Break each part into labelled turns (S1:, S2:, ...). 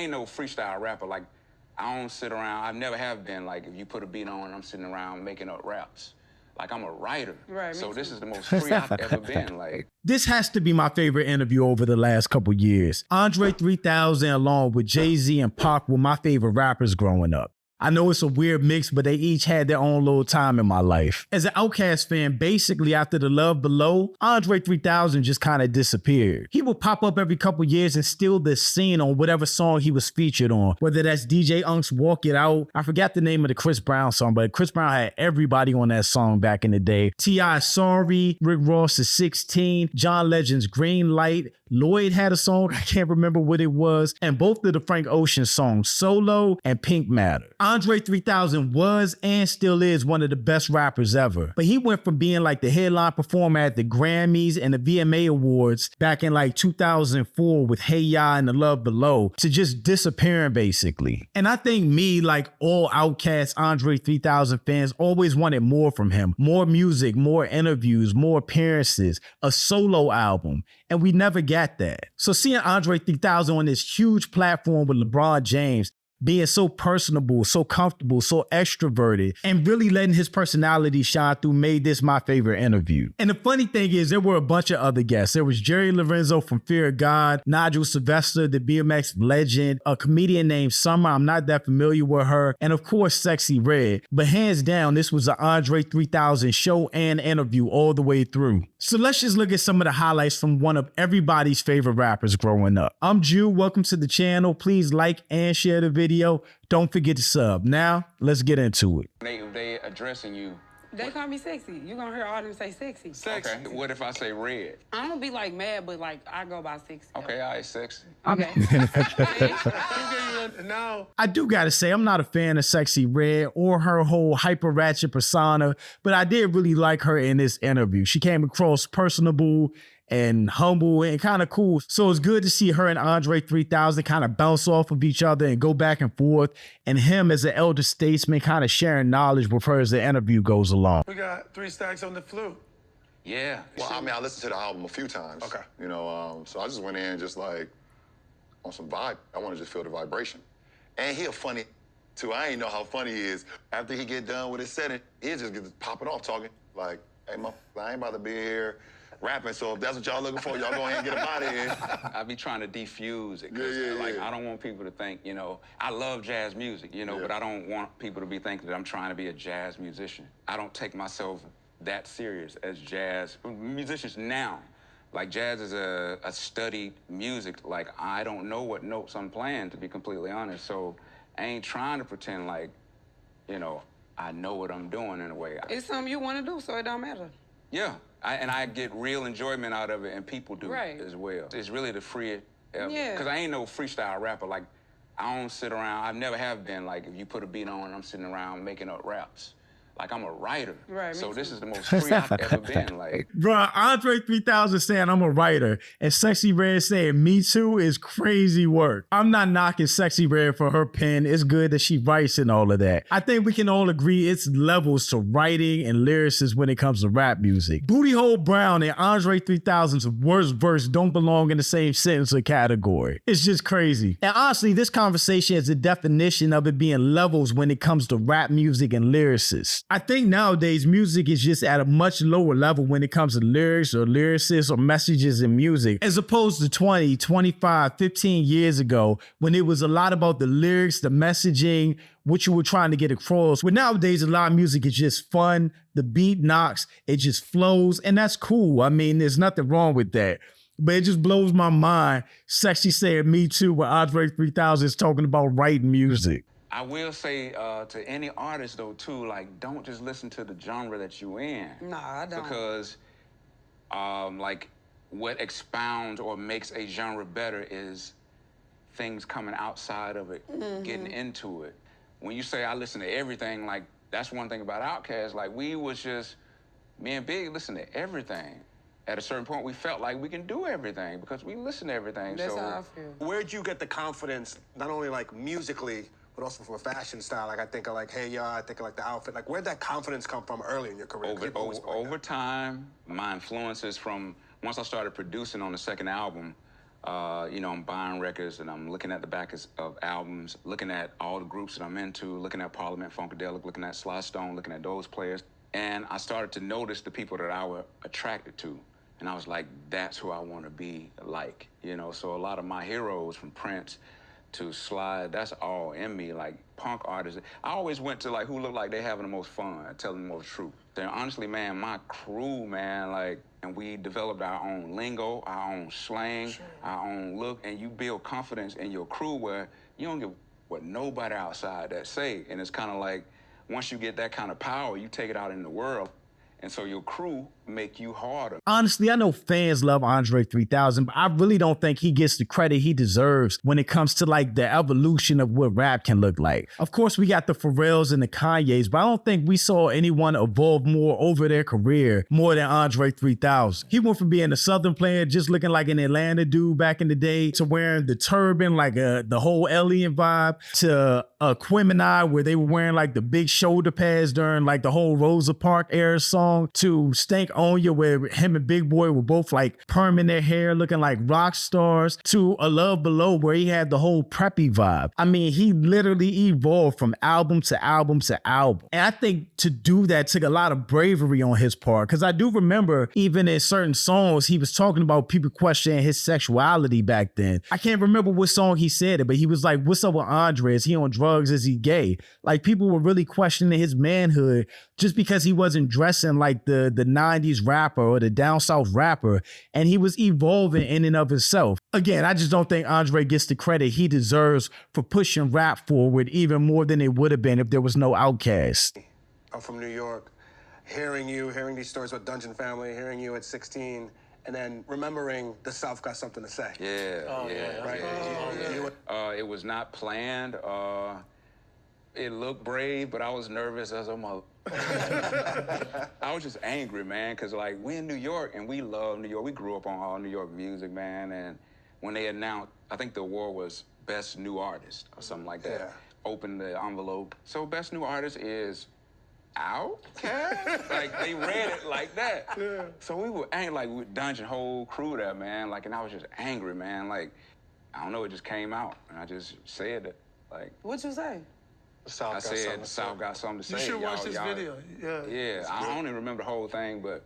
S1: ain't no freestyle rapper. Like, I don't sit around, I never have been, like, if you put a beat on and I'm sitting around making up raps. Like, I'm a writer.
S2: Right,
S1: so
S2: me
S1: this
S2: too.
S1: is the most free I've ever been. Like,
S3: This has to be my favorite interview over the last couple years. Andre 3000 along with Jay-Z and Pac were my favorite rappers growing up. I know it's a weird mix, but they each had their own little time in my life. As an Outkast fan, basically after the Love Below, Andre 3000 just kind of disappeared. He would pop up every couple years and steal the scene on whatever song he was featured on, whether that's DJ Unk's Walk It Out. I forgot the name of the Chris Brown song, but Chris Brown had everybody on that song back in the day. T.I.'s Sorry, Rick Ross's 16, John Legend's Green Light, Lloyd had a song, I can't remember what it was, and both of the Frank Ocean songs, Solo and Pink Matter. Andre 3000 was and still is one of the best rappers ever, but he went from being like the headline performer at the Grammys and the VMA Awards back in like 2004 with Hey Ya and The Love Below to just disappearing basically. And I think me, like all Outkast Andre 3000 fans, always wanted more from him. More music, more interviews, more appearances, a solo album. And we never got that. So seeing Andre 3000 on this huge platform with LeBron James, being so personable, so comfortable, so extroverted, and really letting his personality shine through made this my favorite interview. And the funny thing is, there were a bunch of other guests. There was Jerry Lorenzo from Fear of God, Nigel Sylvester, the BMX legend, a comedian named Summer, I'm not that familiar with her, and of course, Sexyy Red. But hands down, this was an Andre 3000 show and interview all the way through. So let's just look at some of the highlights from one of everybody's favorite rappers growing up. I'm Jew, welcome to the channel. Please like and share the video. Don't forget to sub. Now, let's get into it.
S1: they addressing you.
S2: They call me sexy. You gonna hear all them say sexy.
S1: Okay, what if I say Red?
S2: I'm gonna be like mad, but like I go by sexy.
S1: Okay, all right, sexy.
S2: Okay.
S4: No.
S3: I do gotta say, I'm not a fan of Sexyy Red or her whole hyper ratchet persona, but I did really like her in this interview. She came across personable and humble and kind of cool. So it's good to see her and Andre 3000 kind of bounce off of each other and go back and forth, and him as an elder statesman kind of sharing knowledge with her as the interview goes along.
S4: We got 3 stacks on the flute.
S1: Yeah.
S5: Well, I mean, I listened to the album a few times.
S4: Okay.
S5: You know, so I just went in just like on some vibe. I want to just feel the vibration. And he a funny too. I ain't know how funny he is. After he get done with his setting, he just get popping off talking like, "Hey, I ain't about to be here rapping. So if that's what y'all looking for, y'all go ahead and get him out of here."
S1: I be trying to defuse it, because like, I don't want people to think, you know, I love jazz music, you know, but I don't want people to be thinking that I'm trying to be a jazz musician. I don't take myself that serious as jazz musicians now. Like, jazz is a studied music. Like, I don't know what notes I'm playing, to be completely honest. So I ain't trying to pretend like, you know, I know what I'm doing in a way.
S2: It's something you want to do, so it don't matter.
S1: Yeah, and I get real enjoyment out of it, and people do
S2: Right.
S1: as well. It's really the free,
S2: Yeah.
S1: because I ain't no freestyle rapper. Like, I don't sit around, I never have been, like, if you put a beat on and I'm sitting around making up raps. Like, I'm a writer.
S2: Right, me
S1: So this
S2: too.
S1: is the most free I've ever been. Like,
S3: Bruh, Andre 3000 saying I'm a writer and Sexyy Red saying me too is crazy work. I'm not knocking Sexyy Red for her pen. It's good that she writes and all of that. I think we can all agree it's levels to writing and lyricism when it comes to rap music. Booty Hole Brown and Andre 3000's worst verse don't belong in the same sentence or category. It's just crazy. And honestly, this conversation is a definition of it being levels when it comes to rap music and lyricists. I think nowadays music is just at a much lower level when it comes to lyrics or lyricists or messages in music, as opposed to 20, 25, 15 years ago when it was a lot about the lyrics, the messaging, what you were trying to get across. But nowadays, a lot of music is just fun. The beat knocks, it just flows, and that's cool. I mean, there's nothing wrong with that. But it just blows my mind. Sexy said me too when Andre 3000 is talking about writing music.
S1: I will say to any artist, though, too, like, don't just listen to the genre that you in.
S2: Nah, I don't.
S1: Because, like, what expounds or makes a genre better is things coming outside of it, getting into it. When you say I listen to everything, like, that's one thing about Outkast. Like, we was just, me and Big listen to everything. At a certain point, we felt like we can do everything because we listen to everything.
S2: That's
S1: so
S2: how I feel.
S4: Where'd you get the confidence, not only like musically, but also from a fashion style? Like, I think of like Hey Ya, I think of like the outfit. Like, where'd that confidence come from early in your career?
S1: Over time, my influences from, once I started producing on the second album, You know, I'm buying records and I'm looking at the back of albums, looking at all the groups that I'm into, looking at Parliament Funkadelic, looking at Sly Stone, looking at those players. And I started to notice the people that I was attracted to. And I was like, that's who I want to be like, you know? So a lot of my heroes, from Prince to Sly, that's all in me, like punk artists. I always went to like who looked like they having the most fun, telling the most truth. And honestly, man, my crew, man, like, and we developed our own lingo, our own slang, our own look, and you build confidence in your crew where you don't give what nobody outside that say. And it's kind of like, once you get that kind of power, you take it out in the world. And so your crew make you harder.
S3: Honestly, I know fans love Andre 3000, but I really don't think he gets the credit he deserves when it comes to like the evolution of what rap can look like. Of course, we got the Pharrells and the Kanyes, but I don't think we saw anyone evolve more over their career more than Andre 3000. He went from being a Southern player, just looking like an Atlanta dude back in the day, to wearing the turban, like the whole alien vibe, to Quimini, where they were wearing like the big shoulder pads during like the whole Rosa Parks era song, to Stank Onya, where him and Big Boy were both like perming their hair, looking like rock stars, to A Love Below, where he had the whole preppy vibe. I mean, he literally evolved from album to album to album. And I think to do that took a lot of bravery on his part, because I do remember even in certain songs, he was talking about people questioning his sexuality back then. I can't remember what song he said it, but he was like, what's up with Andre? Is he on drugs? Is he gay? Like, people were really questioning his manhood just because he wasn't dressing like the 90s rapper or the down south rapper, and he was evolving in and of himself. Again, I just don't think Andre gets the credit he deserves for pushing rap forward even more than it would have been if there was no Outkast.
S4: I'm from New York. Hearing these stories about Dungeon Family, hearing you at 16, and then remembering the South got something to say.
S1: It was not planned. It looked brave, but I was nervous as a mother. I was just angry, man, because like we in New York and we love New York. We grew up on all New York music, man. And when they announced, I think the award was Best New Artist or something like that.
S4: Yeah.
S1: Opened the envelope. So Best New Artist is Outkast? Like they read it like that. Yeah. So we were angry, like with Dungeon, whole crew there, man. Like, and I was just angry, man. Like, I don't know, it just came out, and I just said it. Like,
S2: What you say?
S1: I said the South got something to say.
S6: You should watch this video.
S1: Yeah, I don't even remember the whole thing, but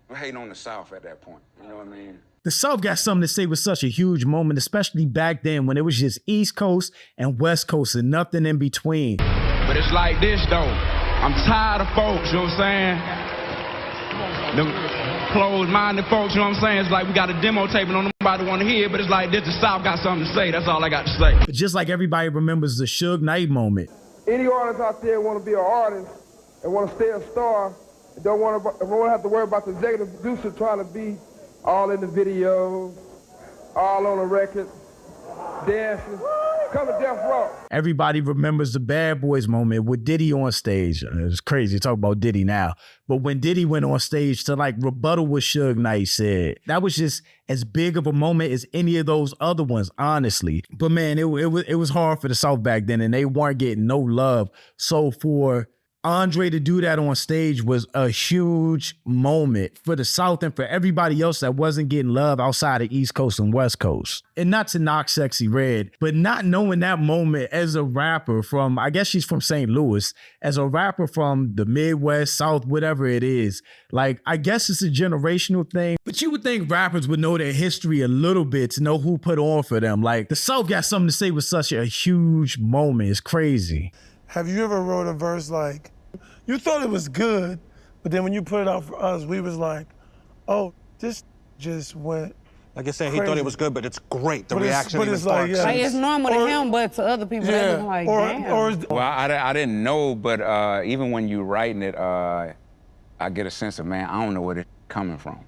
S1: we're hating on the South at that point. You know what I mean?
S3: The South got something to say was such a huge moment, especially back then when it was just East Coast and West Coast and nothing in between.
S7: But it's like this, though. I'm tired of folks, you know what I'm saying? Them closed-minded folks, you know what I'm saying? It's like we got a demo tape and nobody want to hear, but it's like this, the South got something to say. That's all I got to say.
S3: But just like everybody remembers the Suge Knight moment.
S8: Any artist out there want to be an artist and want to stay a star, and don't want to have to worry about the executive producer trying to be all in the video, all on the record, dancing. Come to Death Row.
S3: Everybody remembers the Bad Boys moment with Diddy on stage. It's crazy to talk about Diddy now. But when Diddy went on stage to like rebuttal what Suge Knight said, that was just as big of a moment as any of those other ones, honestly. But man, it was hard for the South back then, and they weren't getting no love. So for Andre to do that on stage was a huge moment for the South and for everybody else that wasn't getting love outside of East Coast and West Coast. And not to knock Sexyy Red, but not knowing that moment as a rapper from, I guess she's from St. Louis, as a rapper from the Midwest, South, whatever it is, like, I guess it's a generational thing, but you would think rappers would know their history a little bit to know who put on for them. Like, the South got something to say was such a huge moment. It's crazy.
S6: Have you ever wrote a verse like, you thought it was good, but then when you put it out for us, we was like, oh, this just went
S9: Like I said,
S6: crazy.
S9: he thought it was good, but it's great. The
S6: But it's-
S9: reaction
S6: but
S9: even
S6: it's like,
S9: sparks.
S6: yeah.
S2: Like, it's normal to him, but to other people, they look like, damn.
S1: Well, I didn't know, but even when you writing it, I get a sense of, man, I don't know where it's coming from.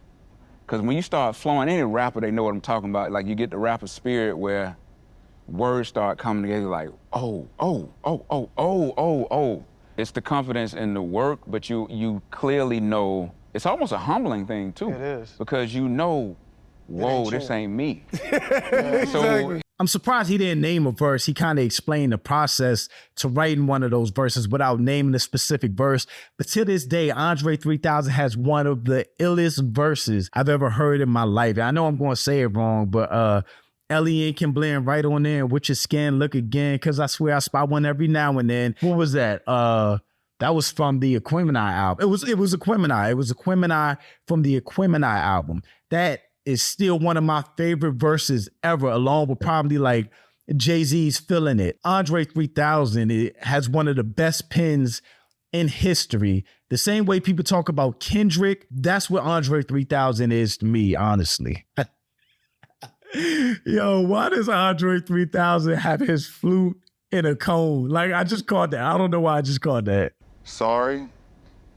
S1: Because when you start flowing, any rapper, they know what I'm talking about. Like, you get the rapper spirit where words start coming together like, oh, oh, oh, oh, oh, oh, oh. It's the confidence in the work, but you clearly know, it's almost a humbling thing, too.
S6: It is.
S1: Because you know, whoa, this ain't me.
S6: Exactly.
S3: I'm surprised he didn't name a verse. He kind of explained the process to writing one of those verses without naming the specific verse. But to this day, Andre 3000 has one of the illest verses I've ever heard in my life. I know I'm going to say it wrong, but Ellie can blend right on there. With your skin, look again, because I swear I spot one every now and then. What was that? That was from the Aquemini album. It was Aquemini. It was Aquemini from the Aquemini album. That is still one of my favorite verses ever, along with probably like Jay-Z's Feeling It. Andre 3000 it has one of the best pens in history. The same way people talk about Kendrick, that's what Andre 3000 is to me, honestly. Yo, why does Andre 3000 have his flute in a cone? Like, I just caught that. I don't know why I just caught that.
S5: Sorry.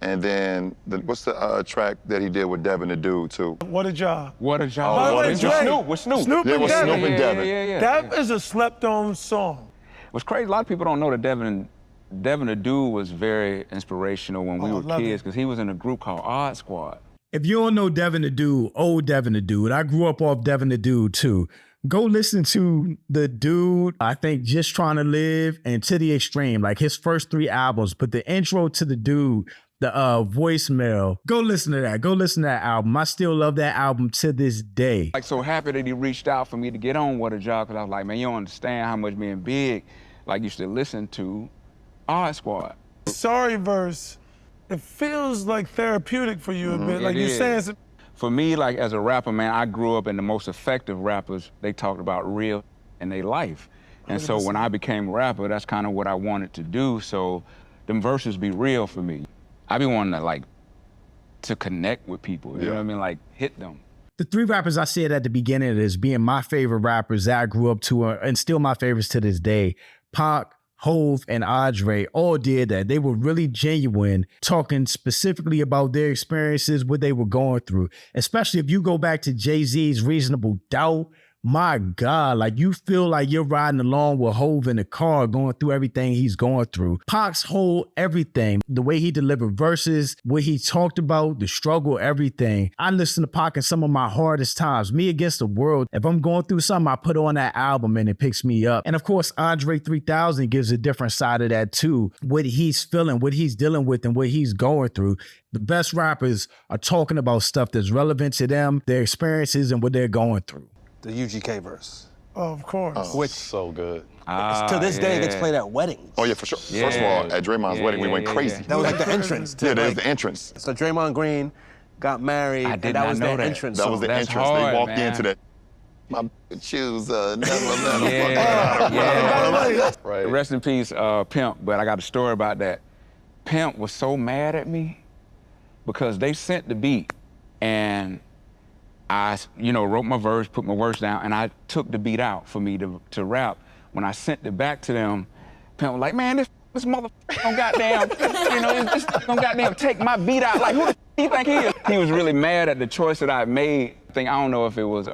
S5: And then, what's the track that he did with Devin the Dude, too?
S6: What a Job.
S7: What a job.
S6: By the way,
S7: With
S6: Dre,
S7: Snoop, with Snoop.
S6: Snoop
S5: Yeah,
S6: and
S5: with
S6: Devin.
S5: Snoop and Devin.
S6: That is a slept-on song.
S1: What's crazy, a lot of people don't know that Devin the Dude was very inspirational when we were kids, because he was in a group called Odd Squad.
S3: If you don't know Devin the Dude, old Devin the Dude, I grew up off Devin the Dude too. Go listen to The Dude, I think Just Trying to Live and To the Extreme, like his first 3 albums, but the intro to The Dude, the voicemail, go listen to that. Go listen to that album. I still love that album to this day.
S1: Like, so happy that he reached out for me to get on What a Job, because I was like, man, you don't understand how much me and Big like used to listen to Odd Squad.
S6: Sorry verse, it feels like therapeutic for you a bit. Like you're
S1: is.
S6: saying some.
S1: For me, like as a rapper, man, I grew up in the most effective rappers. They talked about real in their life. And so when I became a rapper, that's kind of what I wanted to do. So them verses be real for me. I be wanting to like, to connect with people, you know what I mean? Like hit them.
S3: The 3 rappers I said at the beginning of this being my favorite rappers that I grew up to and still my favorites to this day, Pac, Hove, and Andre all did that. They were really genuine, talking specifically about their experiences, what they were going through. Especially if you go back to Jay-Z's Reasonable Doubt, my God, like you feel like you're riding along with Hove in the car going through everything he's going through. Pac's whole everything, the way he delivered verses, what he talked about, the struggle, everything. I listen to Pac in some of my hardest times. Me Against the World, if I'm going through something, I put on that album and it picks me up. And of course, Andre 3000 gives a different side of that too. What he's feeling, what he's dealing with, and what he's going through. The best rappers are talking about stuff that's relevant to them, their experiences, and what they're going through.
S4: The UGK verse.
S6: Oh, of course.
S5: Oh,
S4: Which
S5: so good.
S4: to this day gets played at weddings.
S5: Oh, yeah, for sure. First of all, at Draymond's wedding, we went crazy.
S4: That was like the entrance. To,
S5: Yeah, that was
S4: like,
S5: the entrance.
S4: So Draymond Green got married,
S1: I did
S4: and that
S1: not
S4: was
S1: know
S4: their
S1: that.
S4: entrance.
S5: That was the
S1: That's
S5: entrance.
S1: hard,
S5: They walked
S1: man.
S5: into that. My shoes never let
S1: Yeah.
S5: Right.
S1: Rest in peace, Pimp, but I got a story about that. Pimp was so mad at me because they sent the beat and I, wrote my verse, put my verse down, and I took the beat out for me to rap. When I sent it back to them, Pimp was like, man, this motherfucker don't goddamn, this don't goddamn take my beat out. Like, who the you think he is? He was really mad at the choice that I made. I don't know if it was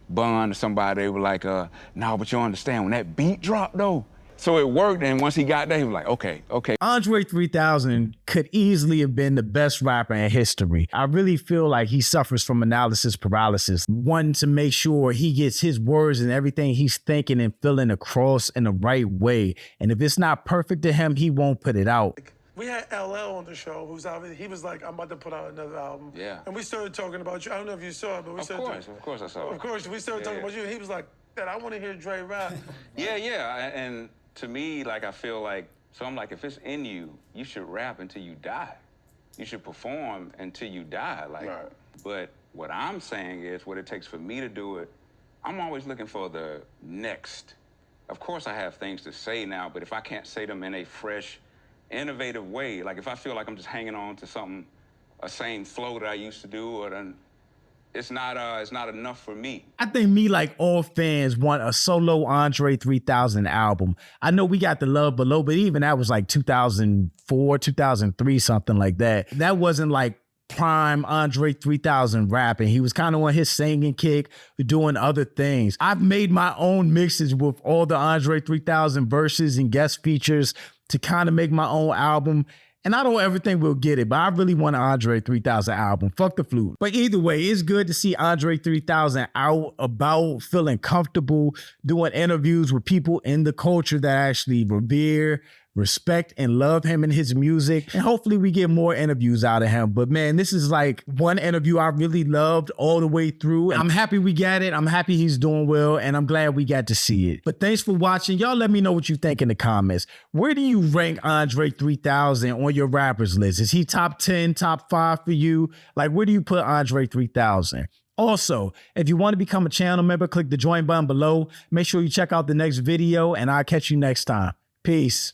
S1: Bun or somebody. They were like, no, but you understand, when that beat dropped, though. So it worked, and once he got there, he was like, okay.
S3: Andre 3000 could easily have been the best rapper in history. I really feel like he suffers from analysis paralysis, wanting to make sure he gets his words and everything he's thinking and feeling across in the right way. And if it's not perfect to him, he won't put it out.
S6: We had LL on the show, he was like, I'm about to put out another album.
S1: Yeah.
S6: And we started talking about you. I don't know if you saw it, but we started talking.
S1: Of course I saw it.
S6: Of course, we started talking about you. And he was like, Dad, I want to hear Dre rap.
S1: Yeah, and to me, like, I feel like, so I'm like, if it's in you, you should rap until you die. You should perform until you die, like.
S5: Right.
S1: But what I'm saying is, what it takes for me to do it, I'm always looking for the next. Of course I have things to say now, but if I can't say them in a fresh, innovative way, like if I feel like I'm just hanging on to something, a same flow that I used to do, or then it's not enough for me.
S3: I think me, like all fans, want a solo Andre 3000 album. I know we got The Love Below, but even that was like 2004, 2003, something like that. That wasn't like prime Andre 3000 rapping. He was kind of on his singing kick, doing other things. I've made my own mixes with all the Andre 3000 verses and guest features to kind of make my own album. And I don't ever think we'll get it, but I really want an Andre 3000 album. Fuck the flute. But either way, it's good to see Andre 3000 out about, feeling comfortable, doing interviews with people in the culture that actually revere, respect and love him and his music. And hopefully we get more interviews out of him. But man, this is like one interview I really loved all the way through. I'm happy we got it. I'm happy he's doing well, and I'm glad we got to see it. But thanks for watching. Y'all let me know what you think in the comments. Where do you rank Andre 3000 on your rappers list? Is he top 10, top 5 for you? Like, where do you put Andre 3000? Also, if you want to become a channel member, click the join button below. Make sure you check out the next video, and I'll catch you next time. Peace.